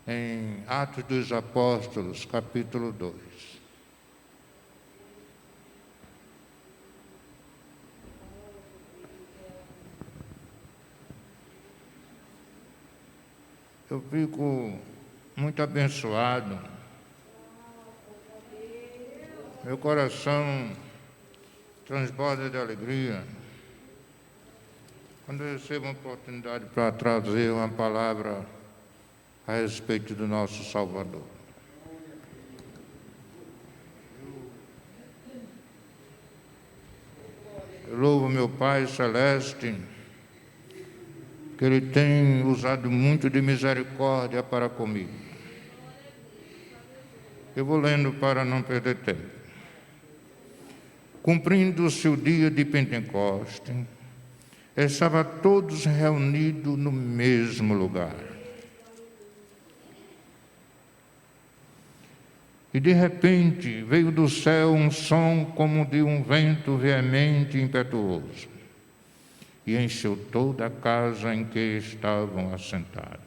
em Atos dos Apóstolos, capítulo 2. Eu fico muito abençoado. Meu coração transborda de alegria quando eu recebo uma oportunidade para trazer uma palavra a respeito do nosso Salvador. Eu louvo meu Pai Celeste, que Ele tem usado muito de misericórdia para comigo. Eu vou lendo para não perder tempo. Cumprindo-se o dia de Pentecoste, estavam todos reunidos no mesmo lugar. E de repente veio do céu um som como de um vento veemente e impetuoso, e encheu toda a casa em que estavam assentados.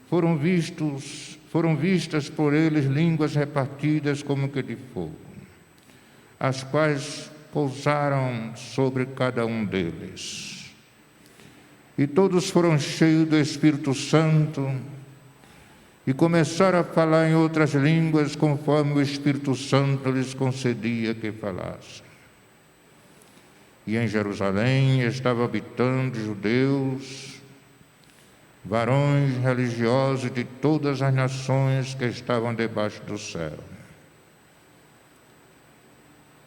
Foram vistas por eles línguas repartidas como que de fogo, as quais pousaram sobre cada um deles. E todos foram cheios do Espírito Santo e começaram a falar em outras línguas, conforme o Espírito Santo lhes concedia que falassem. E em Jerusalém estavam habitando judeus, varões religiosos de todas as nações que estavam debaixo do céu.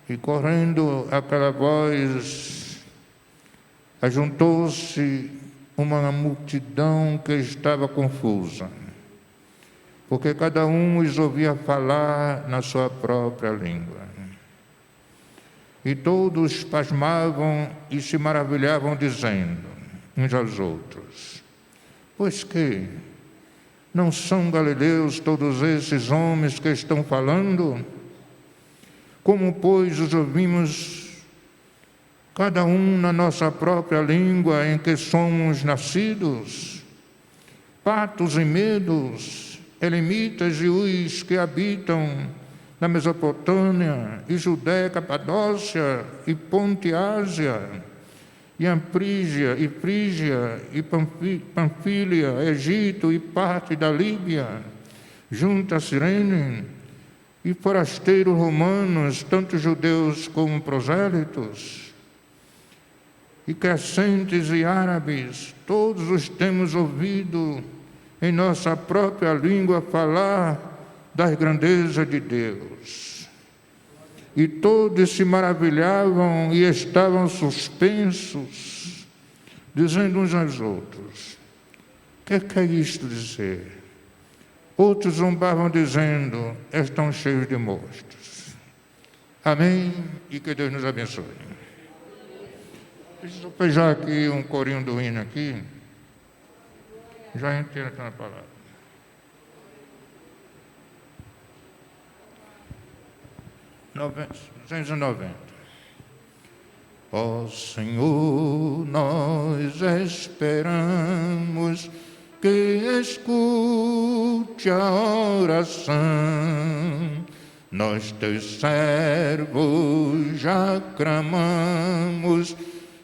E correndo aquela voz, ajuntou-se uma multidão que estava confusa, porque cada um os ouvia falar na sua própria língua. E todos pasmavam e se maravilhavam, dizendo uns aos outros: pois que não são galileus todos esses homens que estão falando? Como, pois, os ouvimos, cada um na nossa própria língua em que somos nascidos? Patos e medos, elemitas e os que habitam na Mesopotâmia, e Judéia, Capadócia, e Ponte Ásia, e Amprígia, e Frígia, e Panfília, Egito, e parte da Líbia, junto a Cirene, e forasteiros romanos, tanto judeus como prosélitos, e crescentes e árabes, todos os temos ouvido em nossa própria língua falar das grandezas de Deus. E todos se maravilhavam e estavam suspensos, dizendo uns aos outros: que é isto dizer? Outros zombavam, dizendo: estão cheios de monstros. Amém? E que Deus nos abençoe. Deixa eu pegar aqui um corinho do hino aqui. Já entendo na palavra. R$990. Ó Senhor, nós esperamos que escute a oração. Nós, teus servos, já clamamos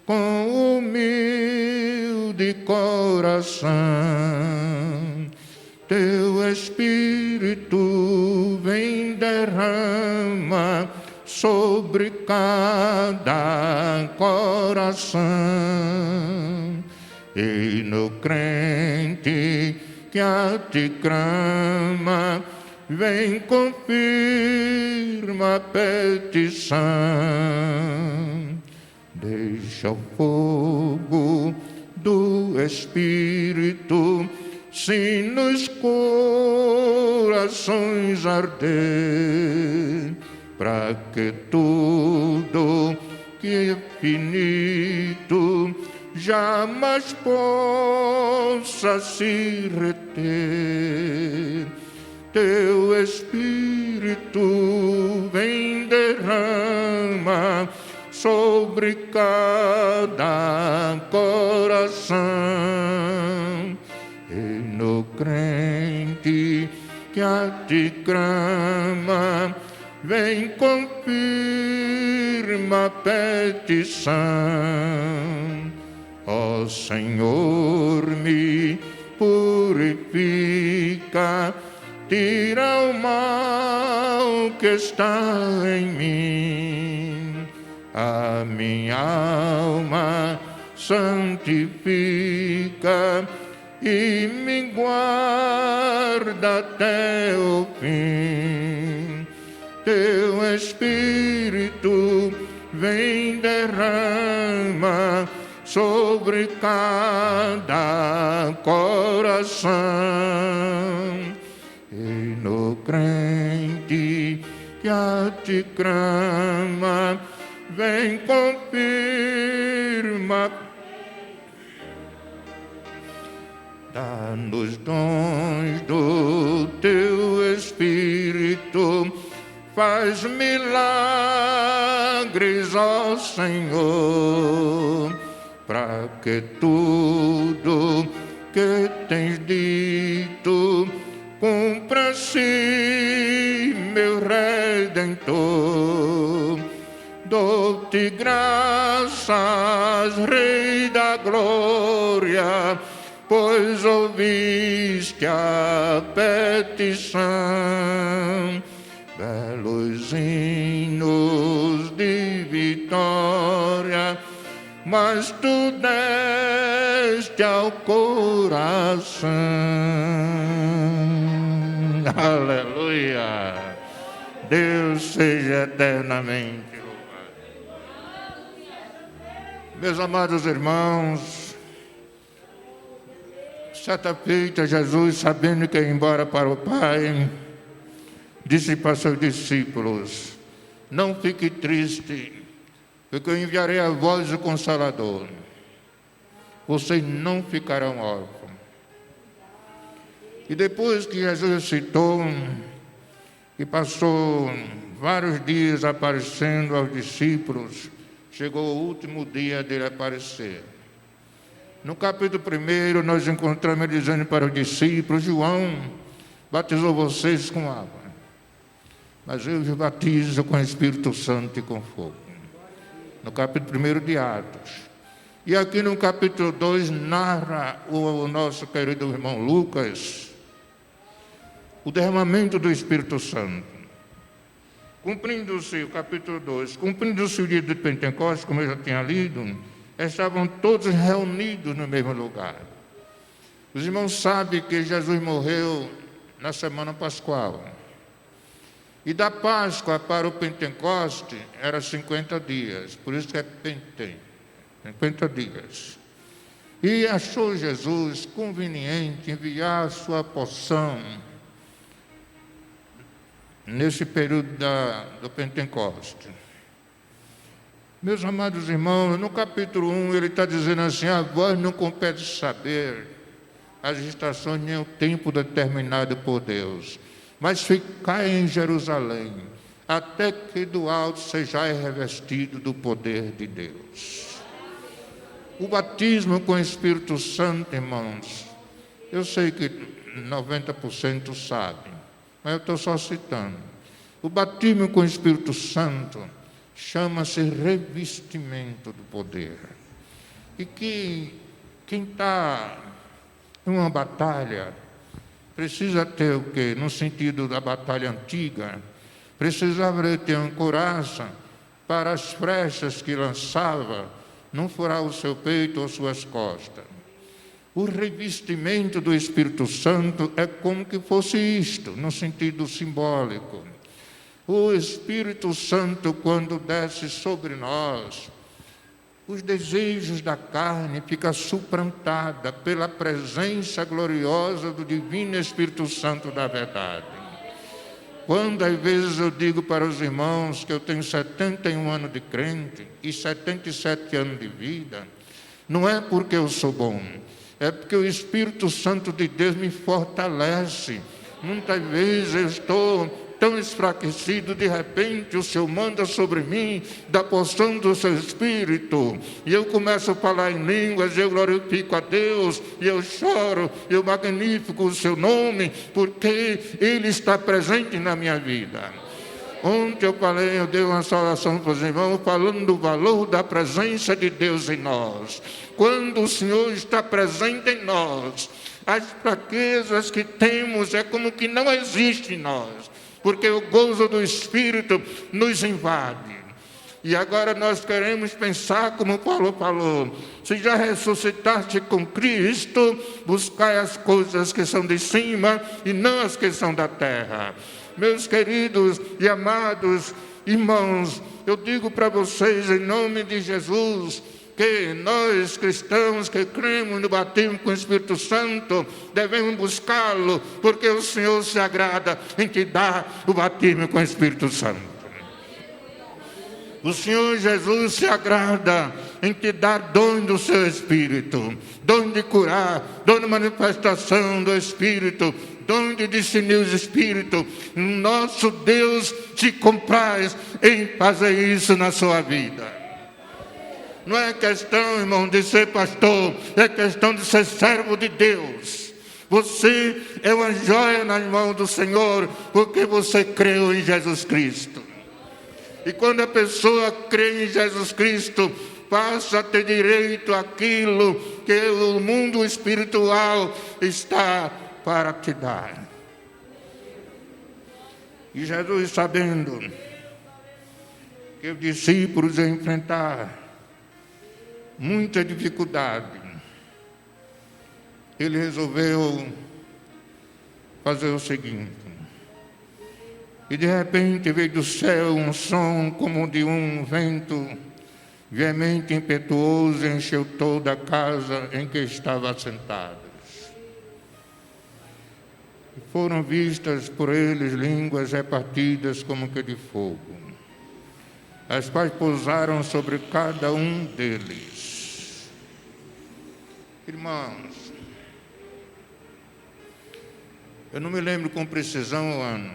com humilde coração. Teu Espírito vem, derrama sobre cada coração. E no crente que a ti clama, vem, confirma a petição. Deixa o fogo do Espírito se nos corações arder, para que tudo que é finito jamais possa se reter. Teu Espírito vem, derrama sobre cada coração. E no crente que a ti clama, vem confirma a petição. Ó Senhor, me purifica, tira o mal que está em mim. A minha alma santifica e me guarda até o fim. Teu Espírito vem, derrama sobre cada coração, e no crente que a ti clama, vem confirma. Dá-nos dons do teu Espírito, faz milagres, ó Senhor, para que tudo que tens dito cumpra-se, meu Redentor. Dou-te graças, Rei da glória, pois ouviste a petição. Belos hinos de vitória, mas tu deste ao coração. Aleluia! Deus seja eternamente louvado. Meus amados irmãos, certa feita Jesus, sabendo que ia embora para o Pai, disse para seus discípulos: não fique triste, porque eu enviarei a vós o Consolador. Vocês não ficarão órfãos. E depois que Jesus citou e passou vários dias aparecendo aos discípulos, chegou o último dia dele aparecer. No capítulo 1, nós encontramos ele dizendo para os discípulos: João batizou vocês com água, mas eu os batizo com o Espírito Santo e com fogo. No capítulo 1 de Atos. E aqui no capítulo 2 narra o nosso querido irmão Lucas o derramamento do Espírito Santo. Cumprindo-se o capítulo 2, cumprindo-se o dia de Pentecostes, como eu já tinha lido, estavam todos reunidos no mesmo lugar. Os irmãos sabem que Jesus morreu na semana pascual. E da Páscoa para o Pentecoste era 50 dias, por isso que é Pente, 50 dias. E achou Jesus conveniente enviar a sua porção nesse período do Pentecoste. Meus amados irmãos, no capítulo 1 ele está dizendo assim: a vós não compete saber as estações nem o tempo determinado por Deus, mas ficai em Jerusalém, até que do alto sejais revestido do poder de Deus. O batismo com o Espírito Santo, irmãos, eu sei que 90% sabem, mas eu estou só citando. O batismo com o Espírito Santo chama-se revestimento do poder. E que quem está em uma batalha precisa ter o quê? No sentido da batalha antiga, precisava ter uma couraça para as flechas que lançava não furar o seu peito ou suas costas. O revestimento do Espírito Santo é como que fosse isto, no sentido simbólico. O Espírito Santo, quando desce sobre nós, os desejos da carne ficam suplantados pela presença gloriosa do Divino Espírito Santo da verdade. Quando às vezes eu digo para os irmãos que eu tenho 71 anos de crente e 77 anos de vida, não é porque eu sou bom, é porque o Espírito Santo de Deus me fortalece. Muitas vezes eu estou tão enfraquecido, de repente o Senhor manda sobre mim da porção do seu Espírito, e eu começo a falar em línguas, eu glorifico a Deus, e eu choro, eu magnifico o seu nome, porque Ele está presente na minha vida. Ontem eu dei uma saudação para os irmãos, falando do valor da presença de Deus em nós. Quando o Senhor está presente em nós, as fraquezas que temos é como que não existem em nós, porque o gozo do Espírito nos invade. E agora nós queremos pensar como Paulo falou: se já ressuscitaste com Cristo, buscai as coisas que são de cima e não as que são da terra. Meus queridos e amados irmãos, eu digo para vocês em nome de Jesus, que nós cristãos que cremos no batismo com o Espírito Santo, devemos buscá-lo, porque o Senhor se agrada em te dar o batismo com o Espírito Santo. O Senhor Jesus se agrada em te dar dom do seu Espírito, dom de curar, dom de manifestação do Espírito, dom de discernir os Espíritos. Nosso Deus te compraz em fazer isso na sua vida. Não é questão, irmão, de ser pastor, é questão de ser servo de Deus. Você é uma joia nas mãos do Senhor, porque você creu em Jesus Cristo. E quando a pessoa crê em Jesus Cristo, passa a ter direito àquilo que o mundo espiritual está para te dar. E Jesus, sabendo que os discípulos iam enfrentar muita dificuldade, ele resolveu fazer o seguinte: e de repente veio do céu um som como de um vento veemente e impetuoso, encheu toda a casa em que estavam assentados. E foram vistas por eles línguas repartidas como que de fogo, as quais pousaram sobre cada um deles. Irmãos, eu não me lembro com precisão o ano,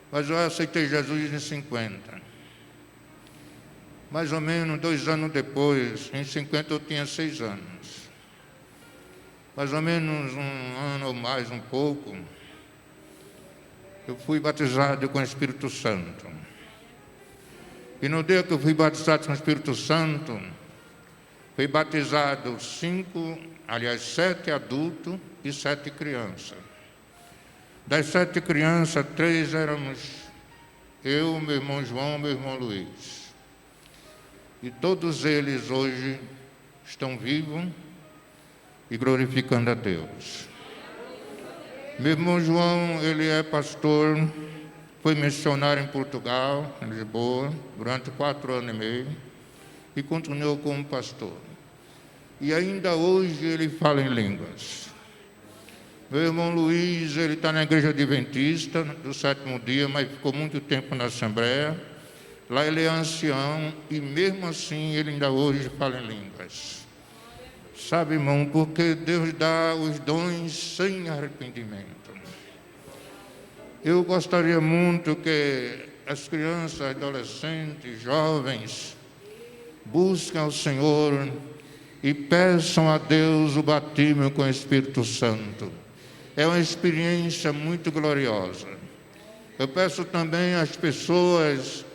mas eu aceitei Jesus em 50. Mais ou menos 2 anos depois, em 50 eu tinha 6 anos. Mais ou menos 1 ano ou mais, um pouco, eu fui batizado com o Espírito Santo. E no dia que eu fui batizado com o Espírito Santo, fui batizado 7 adultos e 7 crianças. Das 7 crianças, 3 éramos eu, meu irmão João, meu irmão Luiz. E todos eles hoje estão vivos e glorificando a Deus. Meu irmão João, ele é pastor, foi missionário em Portugal, em Lisboa, durante 4 anos e meio, e continuou como pastor. E ainda hoje ele fala em línguas. Meu irmão Luiz, ele está na igreja adventista do 7º dia, mas ficou muito tempo na Assembleia. Lá ele é ancião e mesmo assim ele ainda hoje fala em línguas. Sabe, irmão, porque Deus dá os dons sem arrependimento. Eu gostaria muito que as crianças, adolescentes, jovens, busquem ao Senhor e peçam a Deus o batismo com o Espírito Santo. É uma experiência muito gloriosa. Eu peço também às pessoas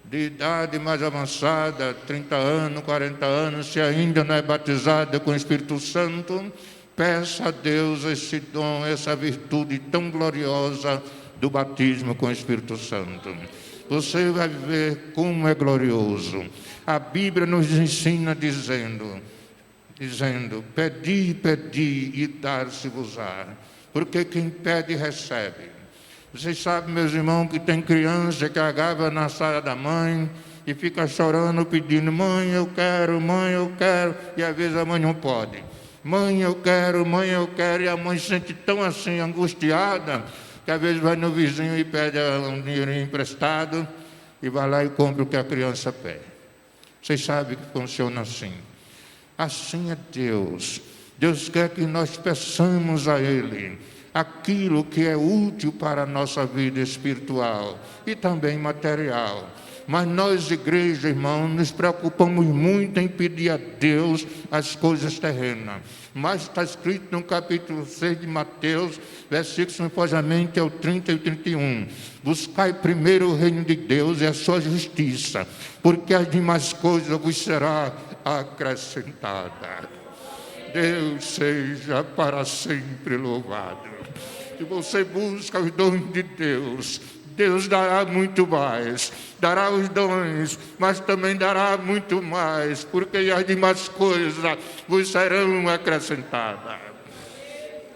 de idade mais avançada, 30 anos, 40 anos, se ainda não é batizada com o Espírito Santo, peça a Deus esse dom, essa virtude tão gloriosa do batismo com o Espírito Santo. Você vai ver como é glorioso. A Bíblia nos ensina dizendo, pedi, pedi e dar-se-vos-á. Porque quem pede, recebe. Vocês sabem, meus irmãos, que tem criança que agarra na saia da mãe e fica chorando, pedindo: mãe, eu quero, e às vezes a mãe não pode. Mãe, eu quero, e a mãe se sente tão assim, angustiada, que às vezes vai no vizinho e pede um dinheirinho emprestado e vai lá e compra o que a criança pede. Vocês sabem que funciona assim. Assim é Deus. Deus quer que nós peçamos a Ele aquilo que é útil para a nossa vida espiritual e também material. Mas nós, igreja, irmão, nos preocupamos muito em pedir a Deus as coisas terrenas. Mas está escrito no capítulo 6 de Mateus, versículos simplesmente ao 30 e 31. Buscai primeiro o reino de Deus e a sua justiça, porque as demais coisas vos será acrescentada. Deus seja para sempre louvado. Se você busca os dons de Deus, Deus dará muito mais, dará os dons, mas também dará muito mais, porque as demais coisas vos serão acrescentadas.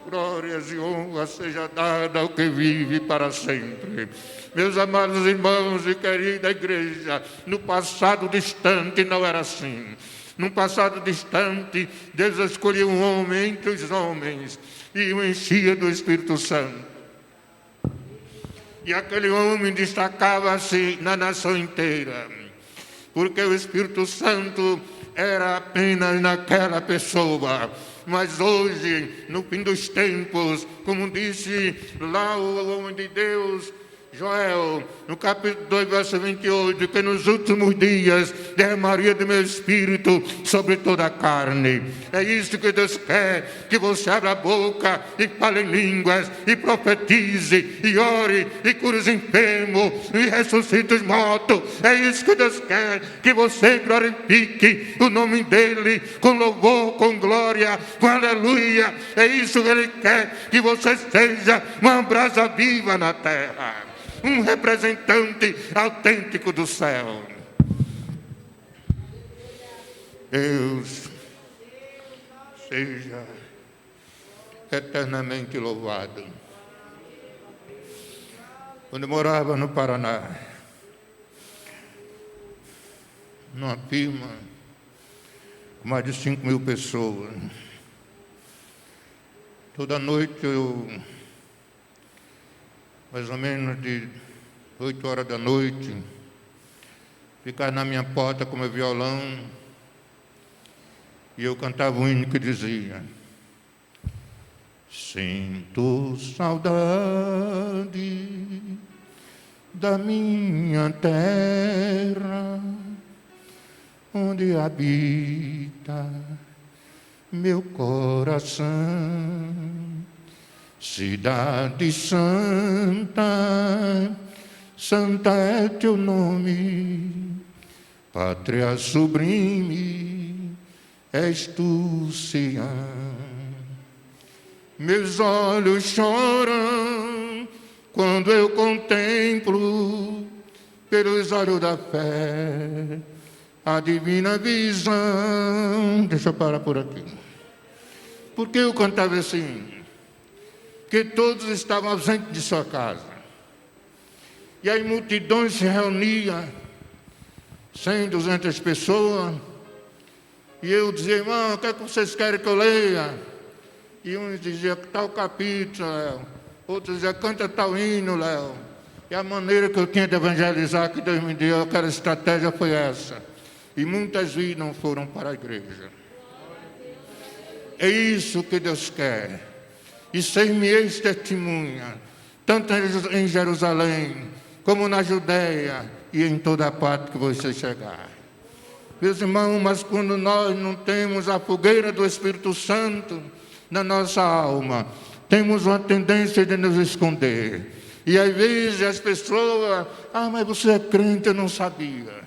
Glórias e honra seja dada ao que vive para sempre. Meus amados irmãos e querida igreja, no passado distante não era assim. No passado distante, Deus escolheu um homem entre os homens e o enchia do Espírito Santo. E aquele homem destacava-se na nação inteira, porque o Espírito Santo era apenas naquela pessoa. Mas hoje, no fim dos tempos, como disse lá o homem de Deus, Joel, no capítulo 2, verso 28, que nos últimos dias derramaria do meu espírito sobre toda a carne. É isso que Deus quer, que você abra a boca e fale em línguas, e profetize, e ore, e cure os enfermos, e ressuscite os mortos. É isso que Deus quer, que você glorifique o nome dEle, com louvor, com glória, com aleluia. É isso que Ele quer, que você seja uma brasa viva na terra, um representante autêntico do céu. Deus seja eternamente louvado. Quando eu morava no Paraná, numa firma com mais de 5.000 pessoas, toda noite eu, mais ou menos de 8 horas da noite, ficava na minha porta com meu violão e eu cantava um hino que dizia: sinto saudade da minha terra, onde habita meu coração. Cidade santa, santa é teu nome, pátria sublime, és tu, Sião. Meus olhos choram quando eu contemplo, pelos olhos da fé, a divina visão. Deixa eu parar por aqui. Porque eu cantava assim? Que todos estavam ausentes de sua casa. E aí multidões se reuniam, 100, 200 pessoas. E eu dizia: irmão, o que é que vocês querem que eu leia? E uns diziam: tal capítulo, Léo. Outros diziam: canta tal hino, Léo. E a maneira que eu tinha de evangelizar, que Deus me deu, aquela estratégia foi essa. E muitas vidas não foram para a igreja. É isso que Deus quer. E ser-me-eis testemunha, tanto em Jerusalém, como na Judeia e em toda a parte que você chegar. Meus irmãos, mas quando nós não temos a fogueira do Espírito Santo na nossa alma, temos uma tendência de nos esconder. E às vezes as pessoas: mas você é crente, eu não sabia.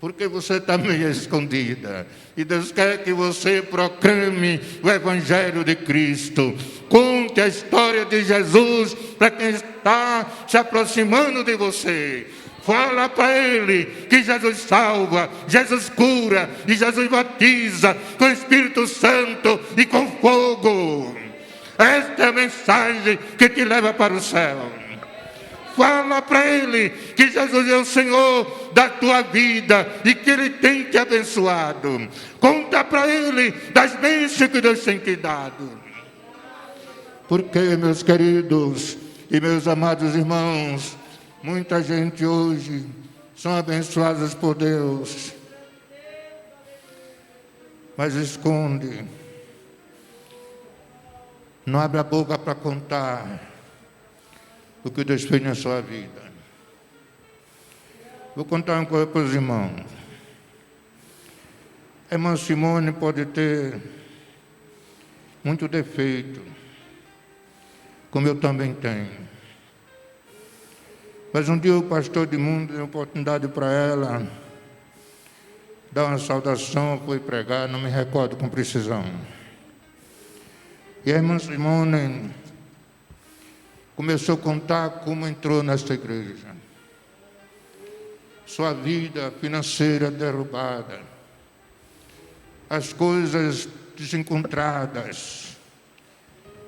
Porque você está meio escondida. E Deus quer que você proclame o Evangelho de Cristo. Conte a história de Jesus para quem está se aproximando de você. Fala para ele que Jesus salva, Jesus cura e Jesus batiza com o Espírito Santo e com fogo. Esta é a mensagem que te leva para o céu. Fala para ele que Jesus é o Senhor da tua vida e que Ele tem te abençoado. Conta para ele das bênçãos que Deus tem te dado. Porque, meus queridos e meus amados irmãos, muita gente hoje são abençoadas por Deus, mas esconde. Não abre a boca para contar o que Deus fez na sua vida. Vou contar uma coisa para os irmãos. A irmã Simone pode ter muito defeito, como eu também tenho. Mas um dia o pastor Edmundo deu oportunidade para ela dar uma saudação, foi pregar, não me recordo com precisão. E a irmã Simone começou a contar como entrou nesta igreja. Sua vida financeira derrubada, as coisas desencontradas,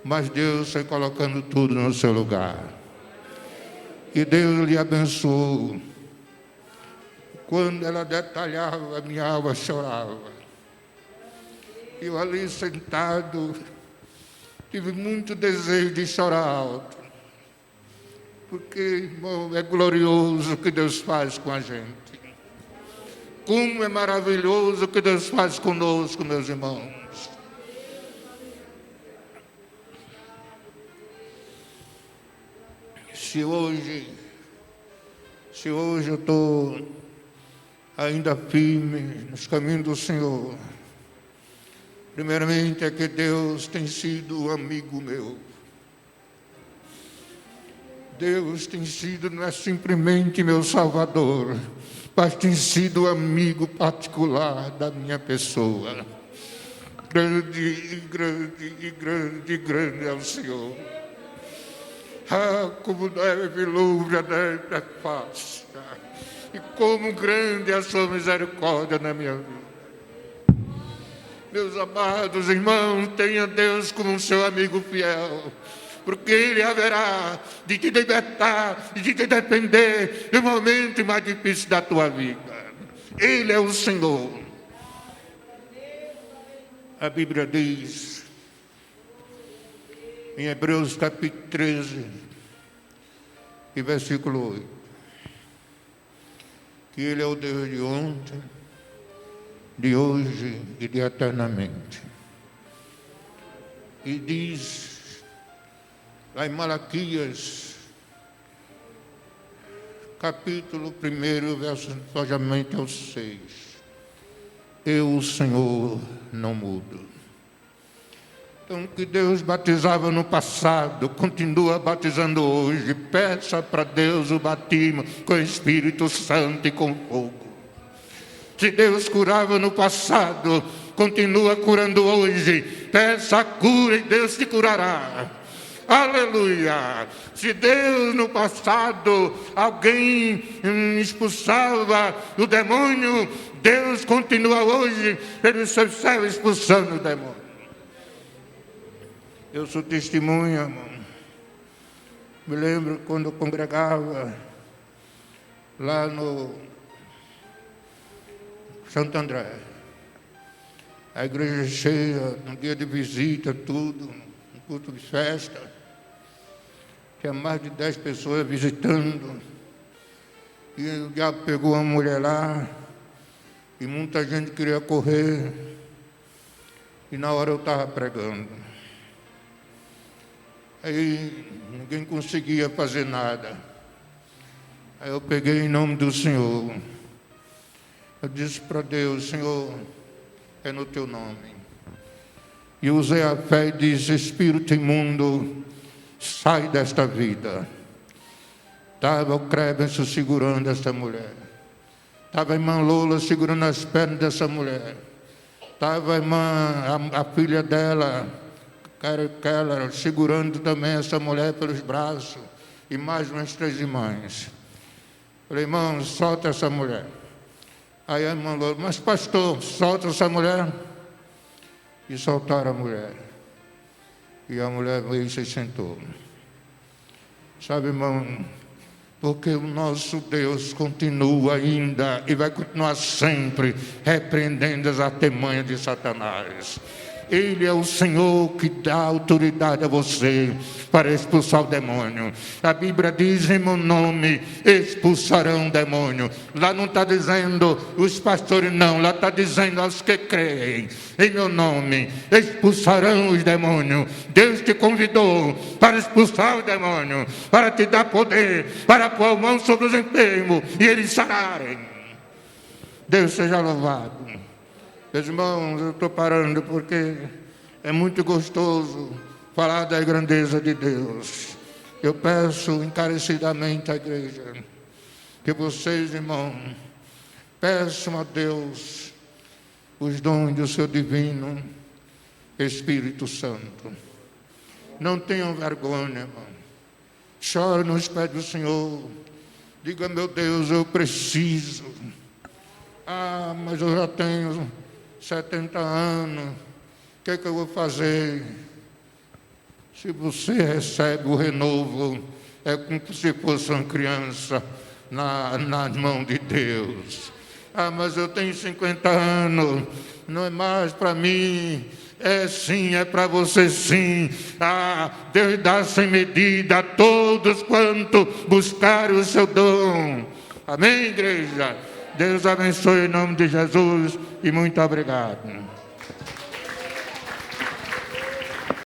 mas Deus foi colocando tudo no seu lugar. E Deus lhe abençoou. Quando ela detalhava, a minha alma chorava. Eu ali sentado, tive muito desejo de chorar alto. Porque, irmão, é glorioso o que Deus faz com a gente. Como é maravilhoso o que Deus faz conosco, meus irmãos. Se hoje eu estou ainda firme nos caminhos do Senhor, primeiramente é que Deus tem sido amigo meu. Deus tem sido, não é simplesmente meu Salvador, mas tem sido amigo particular da minha pessoa. Grande, grande, grande, grande é o Senhor. Ah, como neve loura da face, e como grande é a sua misericórdia na minha vida. Meus amados irmãos, tenha Deus como seu amigo fiel, porque Ele haverá de te libertar e de te defender no momento mais difícil da tua vida. Ele é o Senhor. A Bíblia diz, em Hebreus capítulo 13, e versículo 8, que Ele é o Deus de ontem, de hoje e de eternamente. E diz, lá em Malaquias, capítulo 1, verso somente ao 6, eu, o Senhor, não mudo. Então, que Deus batizava no passado, continua batizando hoje. Peça para Deus o batismo com o Espírito Santo e com fogo. Se Deus curava no passado, continua curando hoje. Peça a cura e Deus te curará. Aleluia! Se Deus no passado alguém expulsava o demônio, Deus continua hoje pelo seu céu expulsando o demônio. Eu sou testemunha, irmão. Me lembro quando eu congregava lá no Santo André. A igreja cheia, no dia de visita, tudo, um culto de festa. Tinha mais de 10 pessoas visitando. E o diabo pegou uma mulher lá, e muita gente queria correr. E na hora eu estava pregando. Aí ninguém conseguia fazer nada. Aí eu peguei em nome do Senhor. Eu disse para Deus, Senhor, é no teu nome. E usei a fé e disse, espírito imundo, sai desta vida. Estava o Crebenso segurando essa mulher. Estava a irmã Lola segurando as pernas dessa mulher. Estava a filha dela, Keller, segurando também essa mulher pelos braços, e mais umas 3 irmãs. Falei, irmão, solta essa mulher. Aí a irmã falou, mas pastor, solta essa mulher. E soltaram a mulher. E a mulher veio e se sentou. Sabe, irmão, porque o nosso Deus continua ainda e vai continuar sempre repreendendo as artimanhas de Satanás. Ele é o Senhor que dá autoridade a você para expulsar o demônio. A Bíblia diz: em meu nome expulsarão o demônio. Lá não está dizendo os pastores, não. Lá está dizendo aos que creem. Em meu nome expulsarão os demônios. Deus te convidou para expulsar o demônio, para te dar poder, para pôr a mão sobre os enfermos e eles sararem. Deus seja louvado. Meus irmãos, eu estou parando porque é muito gostoso falar da grandeza de Deus. Eu peço encarecidamente à igreja que vocês, irmãos, peçam a Deus os dons do seu divino Espírito Santo. Não tenham vergonha, irmão. Chore nos pés do Senhor. Diga: meu Deus, eu preciso. Mas eu já tenho 70 anos. O que é que eu vou fazer? Se você recebe o renovo, é como se fosse uma criança nas mãos de Deus. Mas eu tenho 50 anos. Não é mais para mim. É sim, é para você sim. Deus dá sem medida a todos quanto buscarem o seu dom. Amém, igreja? Deus abençoe em nome de Jesus e muito obrigado.